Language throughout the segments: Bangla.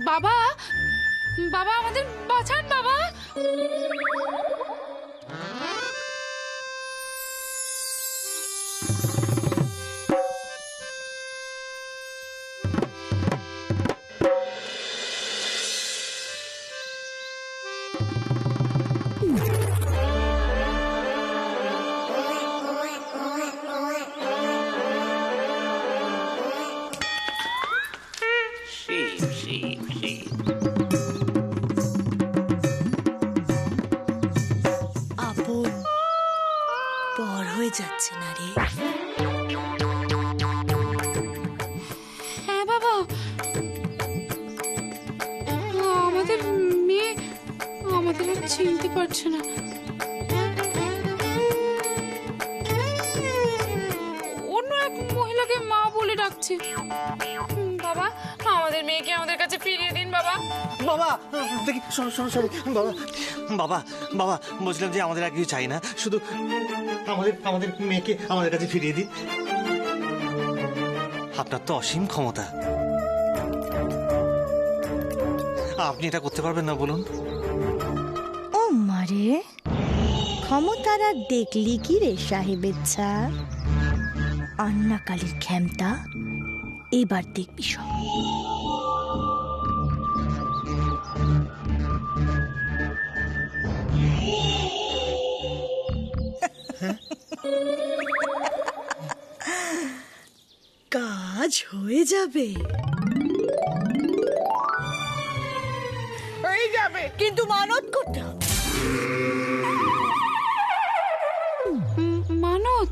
বাবা, বাবা আমাদের বাঁচান বাবা। আপন পর হয়ে যাচ্ছে না রে। হ্যাঁ বাবা, আমাদের মেয়ে আমাদের আর চিনতে পারছে না। অন্য এক মহিলাকে মা বলে ডাকছে। বাবা, আমাদের মেয়েকে আমাদের কাছে ফিরিয়ে দিন বাবা। বাবা দেখি, সরি বাবা, বাবা বাবা বলছিলাম যে আমাদের আর কিছু চাই না, শুধু আমাদের মেয়েকে আমাদের কাছে ফিরিয়ে দিন। আপনার তো অসীম ক্ষমতা, আপনি এটা করতে পারবেন না বলুন? ও মারে, ক্ষমতার আর দেখলি কি রে সাহেবের ছা? আন্না কালীর ক্ষমতা এবার দেখবি সব। কাজ হয়ে যাবে, হয়ে যাবে, কিন্তু মানত করতে হবে। মানত?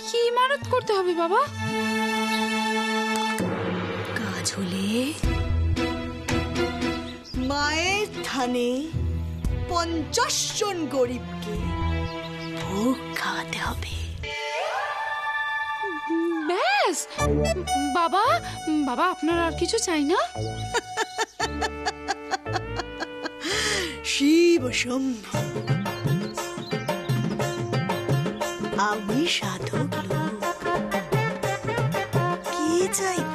কি মানত করতে হবে বাবা? কাজ হলে মায়ের থানে 50 জন গরিবকে ভোগ খাওয়াতে হবে। ব্যাস বাবা, বাবা আপনার আর কিছু চাই না? শিব শম্ভু, আমি সাধক লোক, কি চাইব?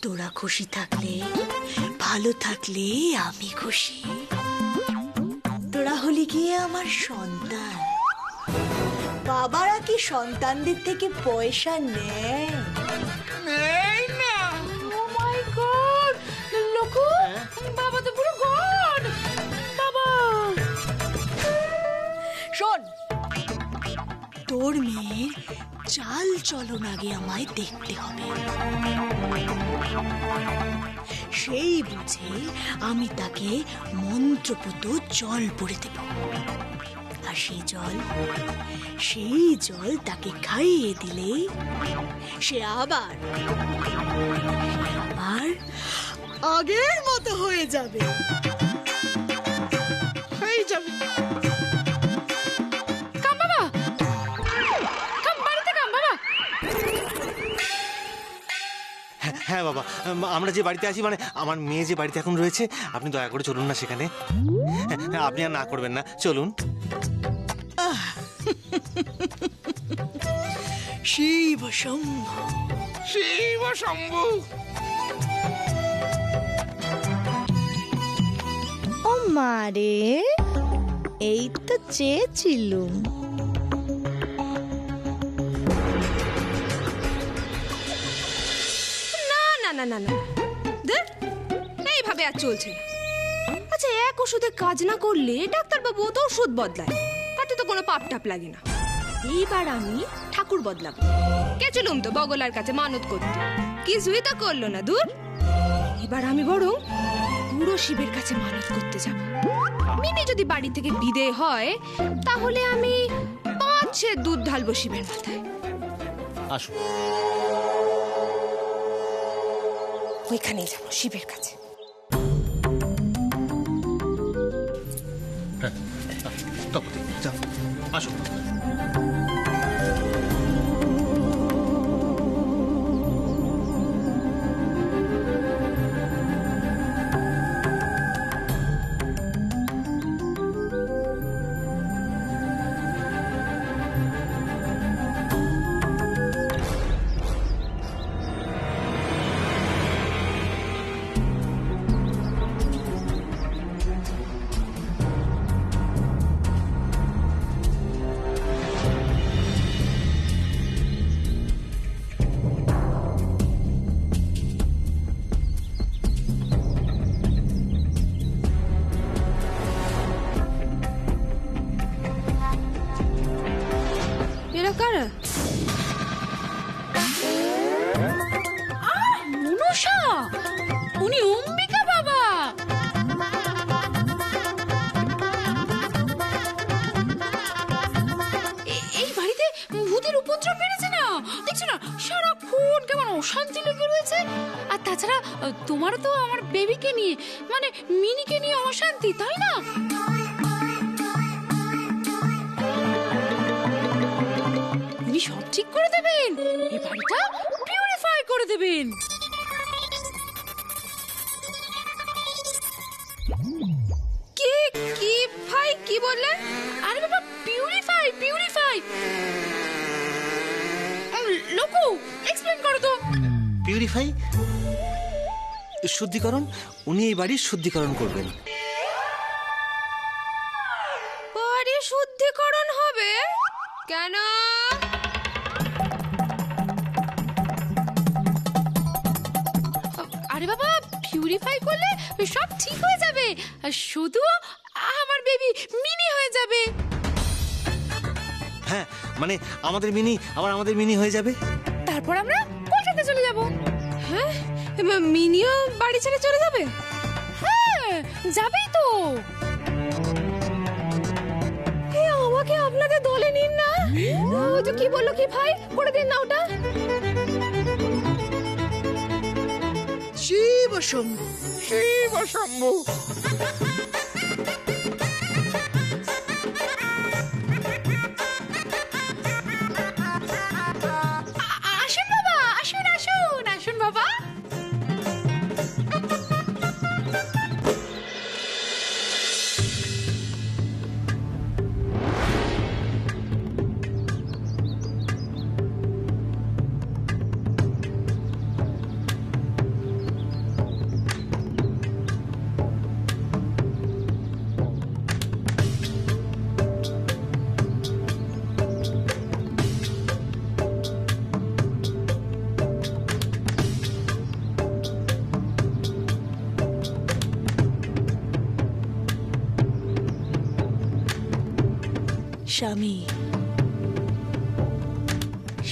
তোরা খুশি থাকলে, ভালো থাকলে আমি খুশি। তোরা হলি গিয়ে আমার সন্তান। বাবারা কি সন্তানদের থেকে পয়সা নেয়? নেই না। ও মাই গড, লোকু, বাবা তো পুরো গড। বাবা শোন, তোর মেয়ের চাল চলন আগে আমায় দেখতে হবে। সেই বুঝে আমি তাকে মন্ত্রপুত জল পড়ে দেব, আর সেই জল তাকে খাইয়ে দিলে সে আবার আগের মতো হয়ে যাবে। হয়ে যাবে। কাম বাবা, কাম বাড়িতে কাম বাবা। হ্যাঁ বাবা, আমরা যে বাড়িতে আছি, মানে আমার মেয়ে যে বাড়িতে এখন রয়েছে, আপনি দয়া করে চলুন না সেখানে। আপনি আর না করবেন না, চলুন। শিব শম্ভু, শিব শম্ভু। ও মারে, এই তো চেয়েছিলুম। না না না না না, ধুর, এইভাবে আর চলছে না। আচ্ছা, এক ওষুধে কাজ না করলে ডাক্তারবাবু তো ওষুধ বদলায়, তাতে তো কোনো পাপ টাপ লাগে না। এইবার আমি ঠাকুর বদলাবো। গেছিলুম তো বগলার কাছে মানত করতে, কিছুই তো করলো না। দূর, এবার আমি বরং পুরো শিবের কাছে মানত করতে যাব। মিনি যদি বাড়ি থেকে বিদেয় হয়, তাহলে আমি 5 সের দুধ ঢালবো শিবের মাথায়। আসুন। ওইখানেই যাবো শিবের কাছে। যাও, আসুন। তাছাড়া তোমারও তো আমার বেবিকে নিয়ে মানে মিনিকে নিয়ে অশান্তি, তাই না? উনি সব ঠিক করে দেবেন, এই বাড়িটা পিউরিফাই করে দেবেন। কি কি ভাই কি বললেন? আরে বাবা, পিউরিফাই পিউরিফাই। লোকো এক্সপ্লেইন করো তো। পিউরিফাই, শুদ্ধিকরণ। উনি এই বাড়ির শুদ্ধিকরণ করবেন। বাড়ি শুদ্ধিকরণ হবে কেন? আরে বাবা, পিউরিফাই করলে সব ঠিক হয়ে যাবে, শুধু আমার বেবি মিনি হয়ে যাবে। হ্যাঁ, মানে আমাদের মিনি আবার আমাদের মিনি হয়ে যাবে। তারপর আমরা কলকাতা চলে যাব। হ্যাঁ, মিনিও বাড়ি ছেড়ে চলে যাবে? হ্যাঁ, যাবেই তো। আমাকে আপনাদের দলে নিন না। ওই যে কি বললো কি ভাই, করে দিন না ওটা। শিব শম্ভু। শিব শম্ভু। আসুন বাবা, আসুন আসুন আসুন বাবা। স্বামী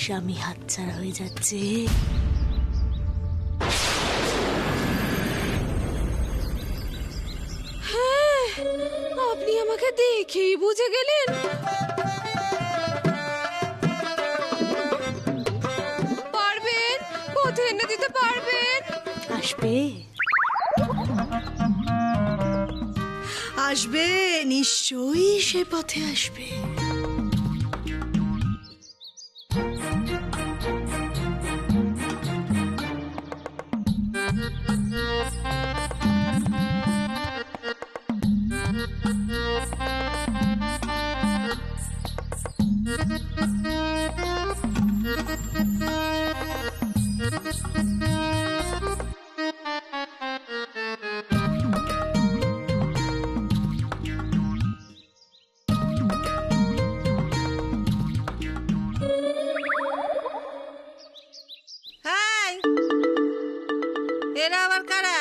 স্বামী হাতছাড়া হয়ে যাচ্ছে। হ্যাঁ, আপনি আমাকে দেখেই বুঝে গেলেন। পারবেন, পথে এনে দিতে পারবেন। আসবে আসবে, নিশ্চয়ই সে পথে আসবে। হাই, এরা আবার কারা?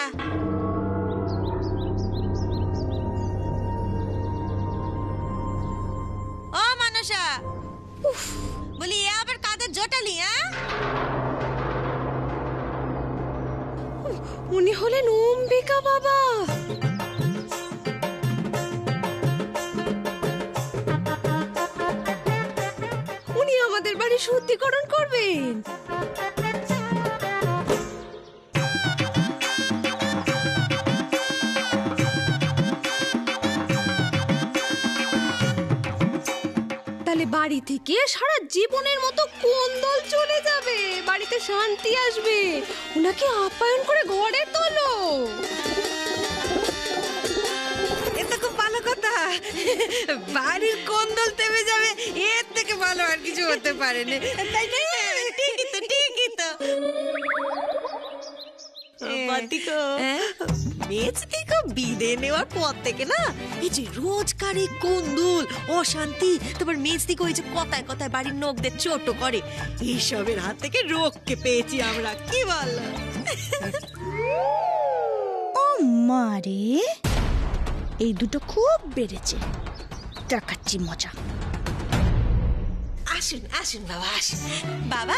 ও মানসা, বলি এ আবার কাদের জোটালি? হ্যাঁ, উনি হলেন অম্বিকা বাবা। উনি আমাদের বাড়ি শুদ্ধিকরণ করবেন। তাহলে বাড়ি থেকে সারা জীবনের মতো কোন্দল চলে যাবে, বাড়িতে শান্তি আসবে। ওনাকে আপ্যায়ন করে ঘরে তোলো। এটা খুব ভালো কথা। বাড়ির কোন্দল থেমে যাবে, এর থেকে ভালো আর কিছু হতে পারে না, তাই না? ঠিকই তো, ঠিকই তো। মেজদিকে বিদে নেওয়ার পর থেকে না, এই যে রোজকার এই কোন্দল, অশান্তি, তারপর মেজদিকে ওই যে কথায় কথায় বাড়ির লোকদের ছোট করে, এইসবের হাত থেকে রোগকে পেয়েছি আমরা, কি বল? ও মারে, এই দুটো খুব বেড়েছে। দেখাচ্ছি মজা। আসুন আসুন বাবা, আসুন বাবা।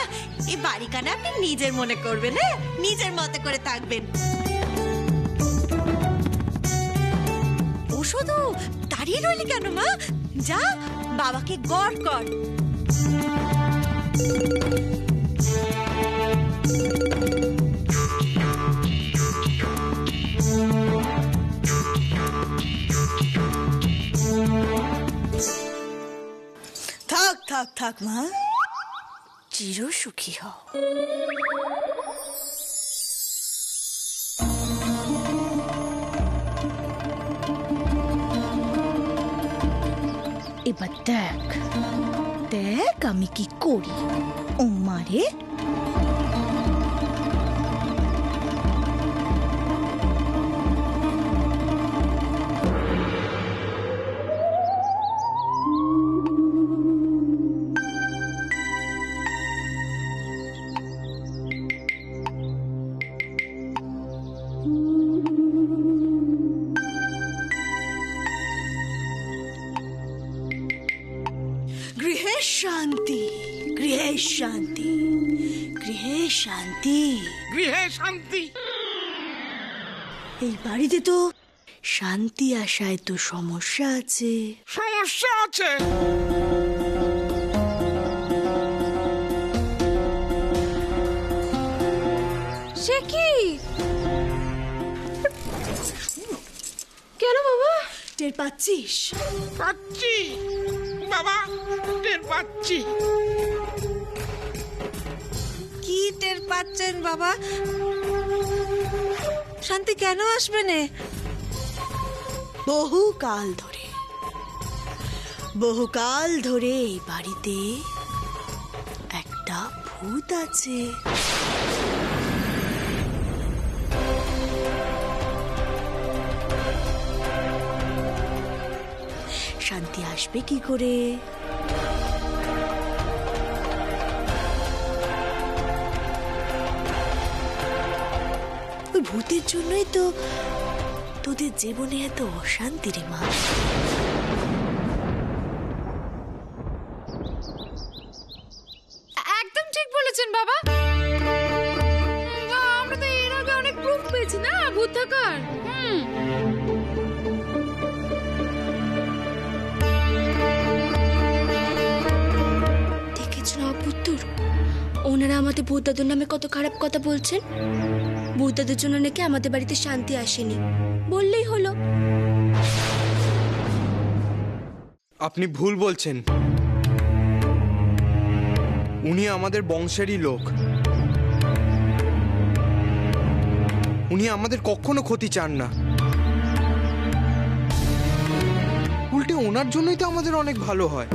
এই বাড়িখানা আপনি নিজের মনে করবেন, হ্যাঁ, নিজের মতো করে থাকবেন। ও শুধু দাঁড়িয়ে রইলি কেন মা? যা, বাবাকে গড় কর। থাক থাক মা, চির সুখী হও। এবার দেখ দেখ আমি কি করি। ও মারে, গৃহে শান্তি, গৃহে শান্তি, গৃহে শান্তি। গৃহে শান্তি। এই বাড়িতে তো শান্তি আসায় তো সমস্যা আছে। সমস্যা আছে। সে কি? কেন বাবা? টের পাচ্ছিস? পাচ্ছি বাবা, টের পাচ্ছি। কি টের পাচ্ছেন বাবা? শান্তি কেন আসবে না? বহুকাল ধরে, বহুকাল ধরে এই বাড়িতে একটা ভূত আছে। শান্তি আসবে কি করে? ওই ভূতের জন্যই তো তোদের জীবনে এত অশান্তি রে মা। একদম ঠিক বলেছেন বাবা। আমরা তো এর আগে অনেক প্রুফ পেয়েছি না ভূত থাকার। দেখেছ না পুত্তুর, ওনারা আমাদের ভূতদাদুর নামে কত খারাপ কথা বলছেন। ভূতদাদুর জন্য নাকি আমাদের বাড়িতে শান্তি আসেনি, বললেই হলো। আপনি ভুল বলছেন। উনি আমাদের বংশেরই লোক। উনি আমাদের কখনো ক্ষতি চান না। উল্টে ওনার জন্যই তো আমাদের অনেক ভালো হয়।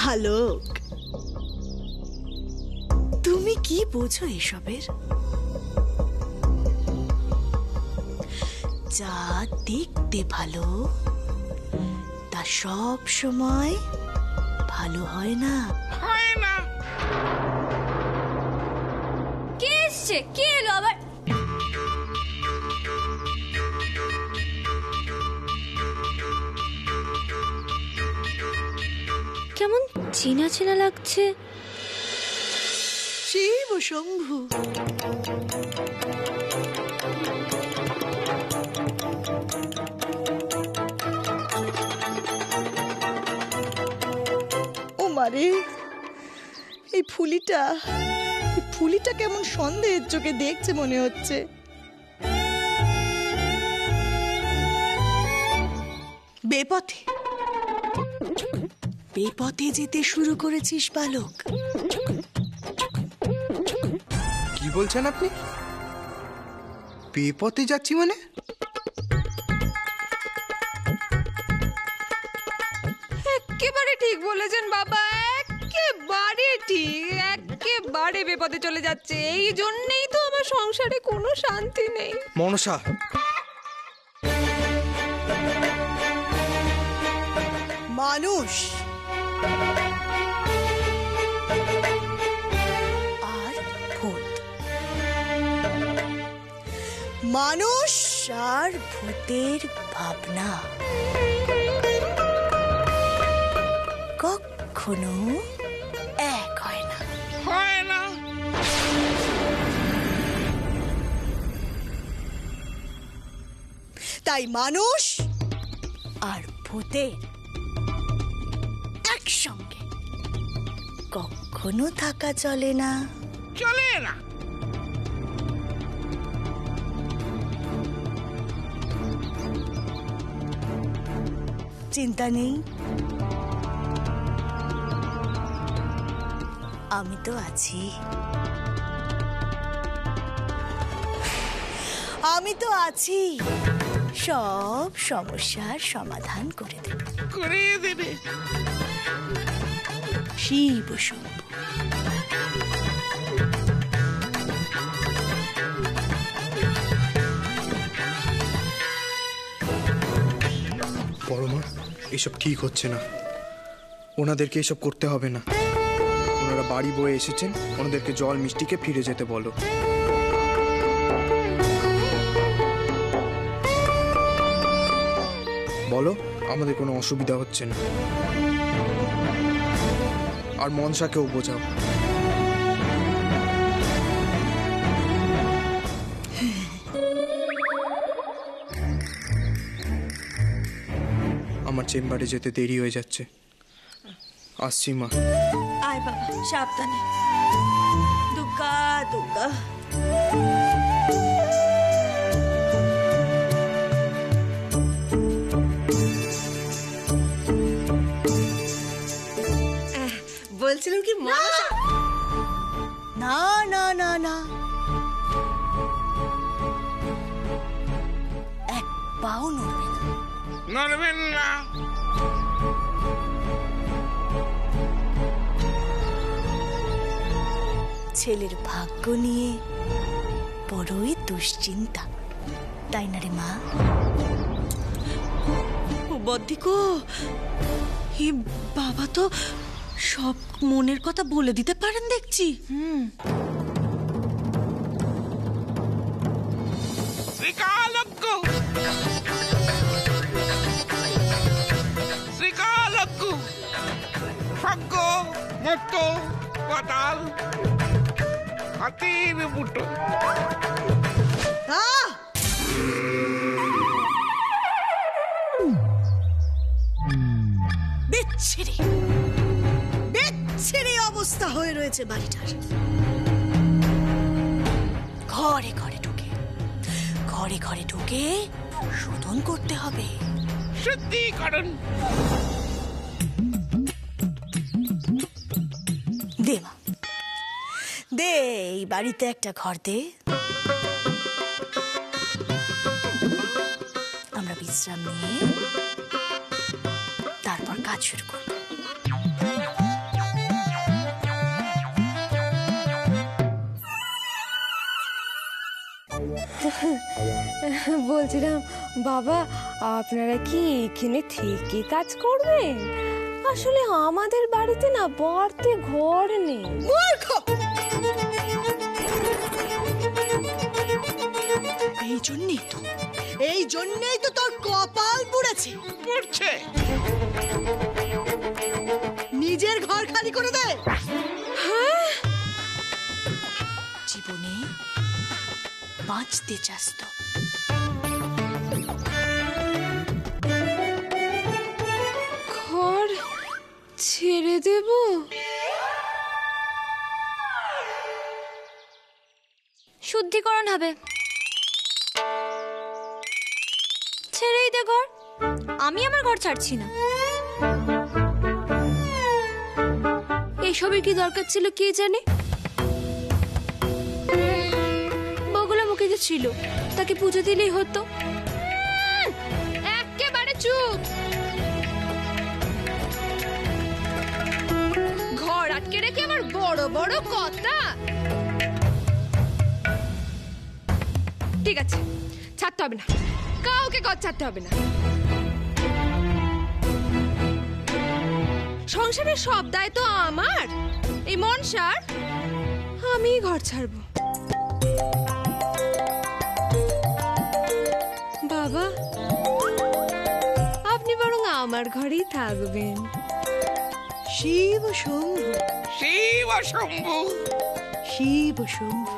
ভালো, তুমি কি বোঝো এসবের? যা দেখতে ভালো তা সব সময় ভালো হয় না। হয় না। কে এসছে? কে এলো আবার? কেমন চেনা চেনা লাগছে। শিব শম্ভু, ও মারে, এই ফুলিটা কেমন সন্দেহের চোখে দেখছে মনে হচ্ছে। বেপথে বেপথে যেতে শুরু করেছিস বালক। কি বলছেন আপনি? বেপথে যাচ্ছি মানে? একেবারে ঠিক বলেছেন বাবা, একেবারে ঠিক, একেবারে বিপদে চলে যাচ্ছে। এই জন্যই তো আমার সংসারে কোনো শান্তি নেই। মনসা, মানুষ আর ভূত, মানুষ আর ভূতের ভাবনা কখনো এক হয় না। হয় না। তাই মানুষ আর ভূতের একসঙ্গে কখনো থাকা চলে না। চলে না। চিন্তা নেই, আমি তো আছি। আমি তো আছি, সব সমস্যার সমাধান করে দেব। করে দেবে। শিব শম্ভু। বড় মা, এসব ঠিক হচ্ছে না। ওনাদেরকে এসব করতে হবে না। ওনারা বাড়ি বয়ে এসেছেন, ওনাদেরকে জল মিষ্টিকে ফিরে যেতে বলো। বলো আমাদের কোনো অসুবিধা হচ্ছে না। আর মনসাকেও বোঝাও। আমার চেম্বারে যেতে দেরি হয়ে যাচ্ছে, আসছি মা। আয় বাবা, সাবধানে। দুর্গা দুর্গা। বলছিলাম কি মনসা, না না না না, এক পাও নড়বে না। নড়বেন না। ছেলের ভাগ্য নিয়ে বড়ই দুশ্চিন্তা, তাই না রে মা? ও বদ্দিকো, এ বাবা তো সব মনের কথা বলে দিতে পারেন দেখছি। শ্রীকালজ্ঞ, শ্রীকালজ্ঞ, স্বর্গ, মর্ত, পাতাল, হাতির মুঠো। বিচ্ছিরি বিচ্ছিরি অবস্থা হয়ে রয়েছে বাড়িটার। ঘরে ঘরে ঢুকে শোধন করতে হবে। শুদ্ধিকরণ। দে মা, দে, এই বাড়িতে একটা ঘর দে, আমরা বিশ্রাম নিয়ে তারপর কাজ শুরু করব। বলছিলাম বাবা, আপনারা কি এখানে থেকে কাজ করবেন? আসলে আমাদের বাড়িতে না বাড়তে ঘর নেই। এই জন্যই তো তোর কপাল পুড়েছে। পড়ছে। নিজের ঘর খালি করে দে। জীবনে বাঁচতে চাস তো? ঘর ছেড়ে দেব? শুদ্ধিকরণ হবে, ছেড়েই দে ঘর। আমি আমার ঘর ছাড়ছি না। এইসবের কি দরকার ছিল কে জানে? বগলা মুখে যে ছিল তাকে পুজো দিলেই হতো। একেবারে চুপ। ঘর আটকে রেখে আমার বড় বড় কথা। ঠিক আছে, ছাড়তে হবে না, কাউকে ঘর ছাড়তে হবে না। সংসারের সব দায়িত্ব আমার। এই মনসার আমি ঘর ছাড়বো। বাবা, আপনি বরং আমার ঘরেই থাকবেন। শিব শম্ভু, শিব শম্ভু। শিব শম্ভু।